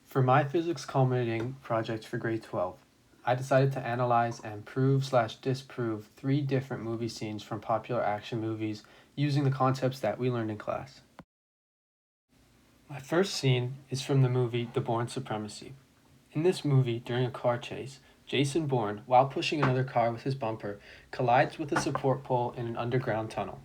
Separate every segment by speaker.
Speaker 1: For my physics culminating project for grade 12, I decided to analyze and prove/disprove 3 different movie scenes from popular action movies using the concepts that we learned in class. My first scene is from the movie The Bourne Supremacy. In this movie, during a car chase, Jason Bourne, while pushing another car with his bumper, collides with a support pole in an underground tunnel.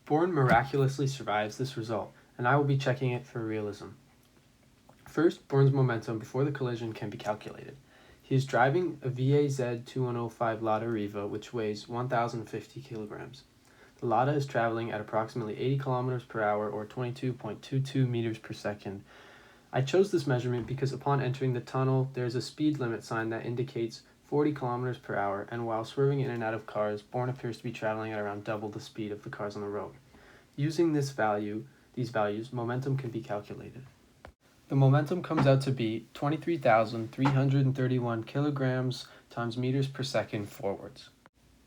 Speaker 1: Bourne miraculously survives this result, and I will be checking it for realism. First, Bourne's momentum before the collision can be calculated. He is driving a VAZ2105 Lada Riva, which weighs 1,050 kilograms. The Lada is traveling at approximately 80 kilometers per hour or 22.22 meters per second. I chose this measurement because upon entering the tunnel, there is a speed limit sign that indicates 40 kilometers per hour, and while swerving in and out of cars, Bourne appears to be traveling at around double the speed of the cars on the road. Using these values, momentum can be calculated. The momentum comes out to be 23,331 kilograms times meters per second forwards.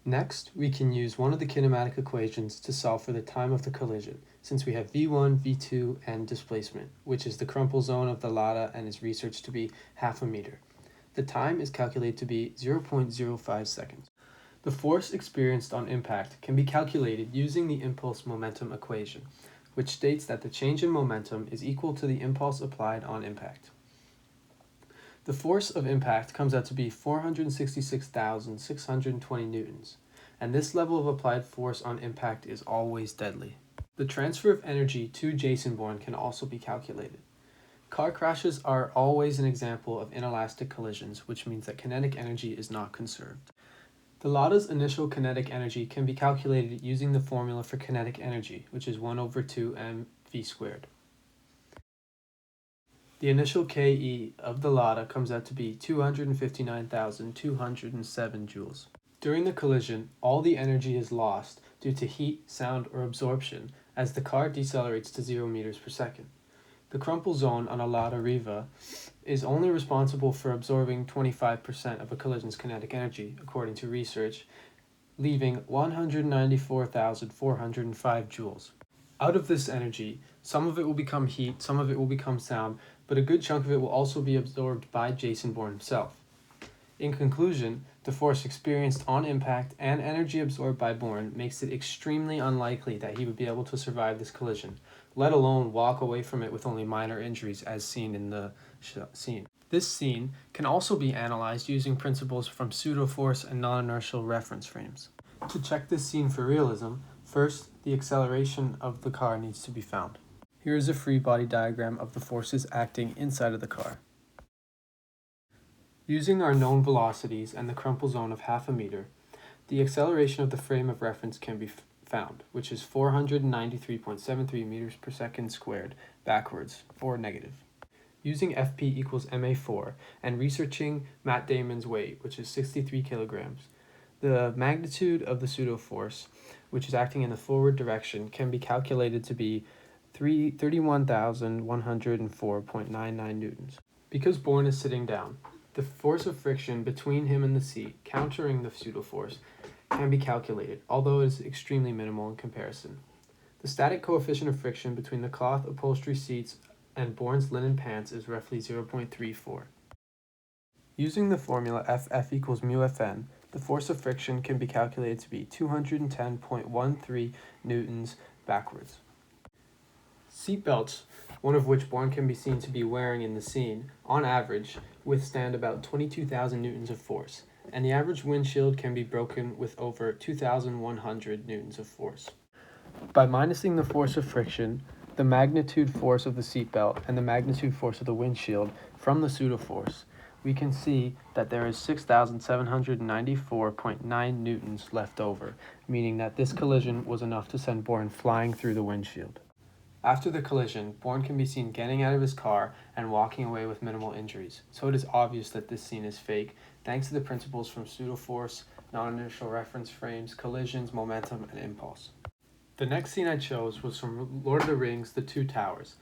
Speaker 1: Next, we can use one of the kinematic equations to solve for the time of the collision, since we have V1, V2, and displacement, which is the crumple zone of the Lada and is researched to be half a meter. The time is calculated to be 0.05 seconds. The force experienced on impact can be calculated using the impulse momentum equation, which states that the change in momentum is equal to the impulse applied on impact. The force of impact comes out to be 466,620 newtons, and this level of applied force on impact is always deadly. The transfer of energy to Jason Bourne can also be calculated. Car crashes are always an example of inelastic collisions, which means that kinetic energy is not conserved. The Lada's initial kinetic energy can be calculated using the formula for kinetic energy, which is 1/2 mv squared. The initial KE of the Lada comes out to be 259,207 joules. During the collision, all the energy is lost due to heat, sound, or absorption as the car decelerates to 0 meters per second. The crumple zone on a Lada Riva is only responsible for absorbing 25% of a collision's kinetic energy, according to research, leaving 194,405 joules. Out of this energy, some of it will become heat, some of it will become sound, but a good chunk of it will also be absorbed by Jason Bourne himself. In conclusion, the force experienced on impact and energy absorbed by Bourne makes it extremely unlikely that he would be able to survive this collision, let alone walk away from it with only minor injuries as seen in the scene. This scene can also be analyzed using principles from pseudo-force and non-inertial reference frames. To check this scene for realism, first, the acceleration of the car needs to be found. Here is a free body diagram of the forces acting inside of the car. Using our known velocities and the crumple zone of half a meter, the acceleration of the frame of reference can be found, which is 493.73 meters per second squared backwards, or negative. Using FP equals MA4 and researching Matt Damon's weight, which is 63 kilograms, the magnitude of the pseudo-force, which is acting in the forward direction, can be calculated to be 31,104.99 newtons. Because Bourne is sitting down, the force of friction between him and the seat, countering the pseudo-force, can be calculated, although it is extremely minimal in comparison. The static coefficient of friction between the cloth upholstery seats and Bourne's linen pants is roughly 0.34. Using the formula FF equals mu Fn, the force of friction can be calculated to be 210.13 newtons backwards. Seatbelts, one of which Bourne can be seen to be wearing in the scene, on average, withstand about 22,000 newtons of force, and the average windshield can be broken with over 2,100 newtons of force. By minusing the force of friction, the magnitude force of the seatbelt, and the magnitude force of the windshield from the pseudo-force, we can see that there is 6,794.9 newtons left over, meaning that this collision was enough to send Bourne flying through the windshield. After the collision, Bourne can be seen getting out of his car and walking away with minimal injuries, so it is obvious that this scene is fake, thanks to the principles from pseudo-force, non-inertial reference frames, collisions, momentum, and impulse. The next scene I chose was from Lord of the Rings, The Two Towers.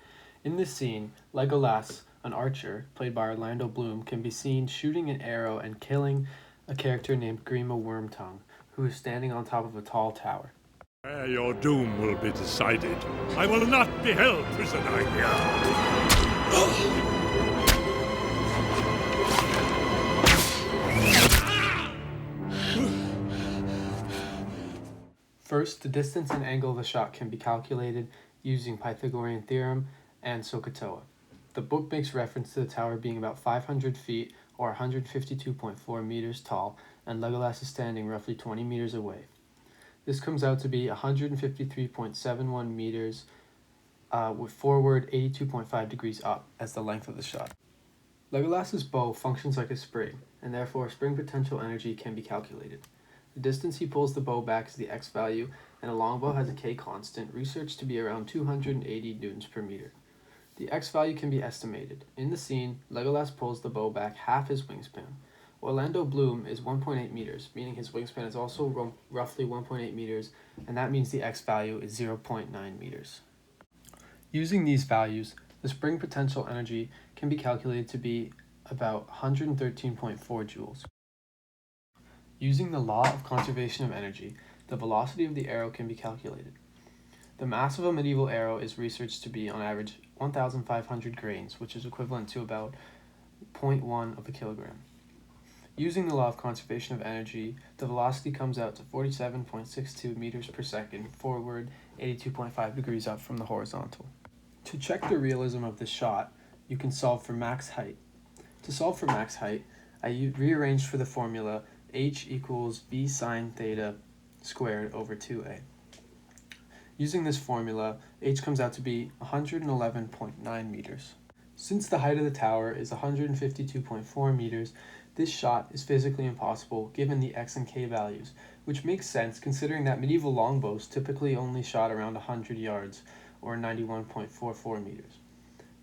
Speaker 1: In this scene, Legolas, an archer, played by Orlando Bloom, can be seen shooting an arrow and killing a character named Grima Wormtongue, who is standing on top of a tall tower.
Speaker 2: Your doom will be decided. I will not be held prisoner here.
Speaker 1: First, the distance and angle of a shot can be calculated using Pythagorean theorem and SOHCAHTOA. The book makes reference to the tower being about 500 feet or 152.4 meters tall, and Legolas is standing roughly 20 meters away. This comes out to be 153.71 meters with forward 82.5 degrees up as the length of the shot. Legolas's bow functions like a spring, and therefore spring potential energy can be calculated. The distance he pulls the bow back is the x value, and a longbow has a k constant, researched to be around 280 newtons per meter. The x value can be estimated. In the scene, Legolas pulls the bow back half his wingspan. Orlando Bloom is 1.8 meters, meaning his wingspan is also roughly 1.8 meters, and that means the x value is 0.9 meters. Using these values, the spring potential energy can be calculated to be about 113.4 joules. Using the law of conservation of energy, the velocity of the arrow can be calculated. The mass of a medieval arrow is researched to be on average 1,500 grains, which is equivalent to about 0.1 of a kilogram. Using the law of conservation of energy, the velocity comes out to 47.62 meters per second forward, 82.5 degrees up from the horizontal. To check the realism of this shot, you can solve for max height. To solve for max height, I rearranged for the formula h equals v sine theta squared over 2a. Using this formula, h comes out to be 111.9 meters. Since the height of the tower is 152.4 meters, this shot is physically impossible given the x and k values, which makes sense considering that medieval longbows typically only shot around 100 yards, or 91.44 meters.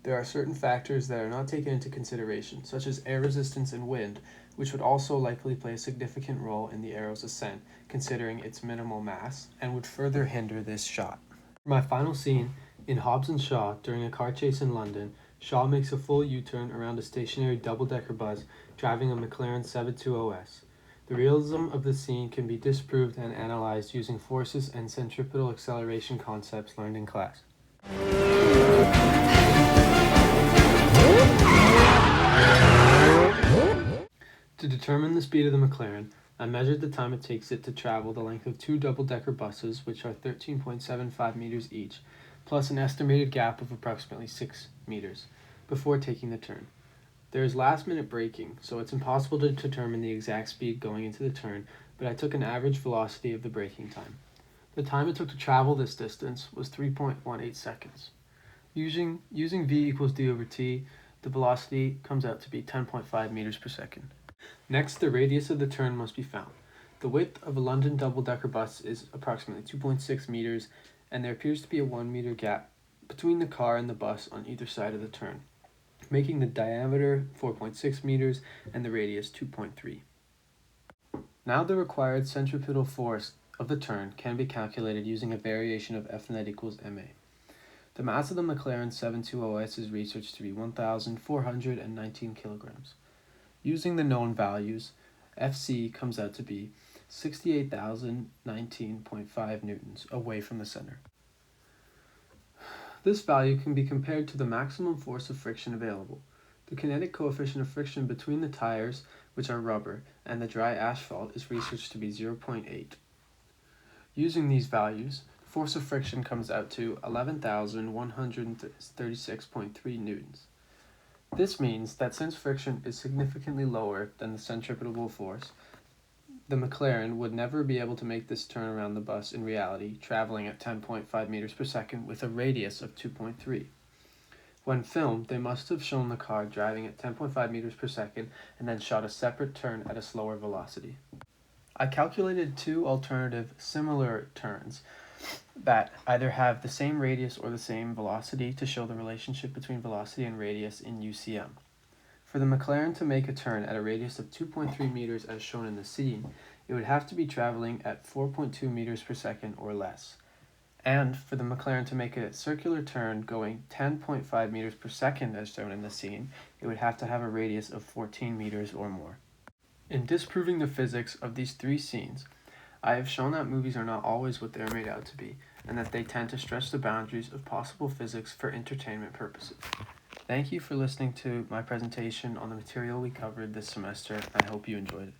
Speaker 1: There are certain factors that are not taken into consideration, such as air resistance and wind, which would also likely play a significant role in the arrow's ascent, considering its minimal mass, and would further hinder this shot. For my final scene, in Hobbs and Shaw, during a car chase in London, Shaw makes a full U-turn around a stationary double-decker bus driving a McLaren 720S. The realism of the scene can be disproved and analyzed using forces and centripetal acceleration concepts learned in class. To determine the speed of the McLaren, I measured the time it takes it to travel the length of two double-decker buses, which are 13.75 meters each, plus an estimated gap of approximately 6 meters, before taking the turn. There is last-minute braking, so it's impossible to determine the exact speed going into the turn, but I took an average velocity of the braking time. The time it took to travel this distance was 3.18 seconds. Using v equals d over t, the velocity comes out to be 10.5 meters per second. Next, the radius of the turn must be found. The width of a London double-decker bus is approximately 2.6 meters, and there appears to be a 1 meter gap between the car and the bus on either side of the turn, making the diameter 4.6 meters and the radius 2.3. Now the required centripetal force of the turn can be calculated using a variation of F net equals ma. The mass of the McLaren 720S is researched to be 1,419 kilograms. Using the known values, Fc comes out to be 68,019.5 newtons away from the center. This value can be compared to the maximum force of friction available. The kinetic coefficient of friction between the tires, which are rubber, and the dry asphalt is researched to be 0.8. Using these values, the force of friction comes out to 11,136.3 newtons. This means that since friction is significantly lower than the centripetal force, the McLaren would never be able to make this turn around the bus in reality, traveling at 10.5 meters per second with a radius of 2.3. When filmed, they must have shown the car driving at 10.5 meters per second and then shot a separate turn at a slower velocity. I calculated two alternative similar turns that either have the same radius or the same velocity to show the relationship between velocity and radius in UCM. For the McLaren to make a turn at a radius of 2.3 meters as shown in the scene, it would have to be traveling at 4.2 meters per second or less. And for the McLaren to make a circular turn going 10.5 meters per second as shown in the scene, it would have to have a radius of 14 meters or more. In disproving the physics of these three scenes, I have shown that movies are not always what they are made out to be, and that they tend to stretch the boundaries of possible physics for entertainment purposes. Thank you for listening to my presentation on the material we covered this semester. I hope you enjoyed it.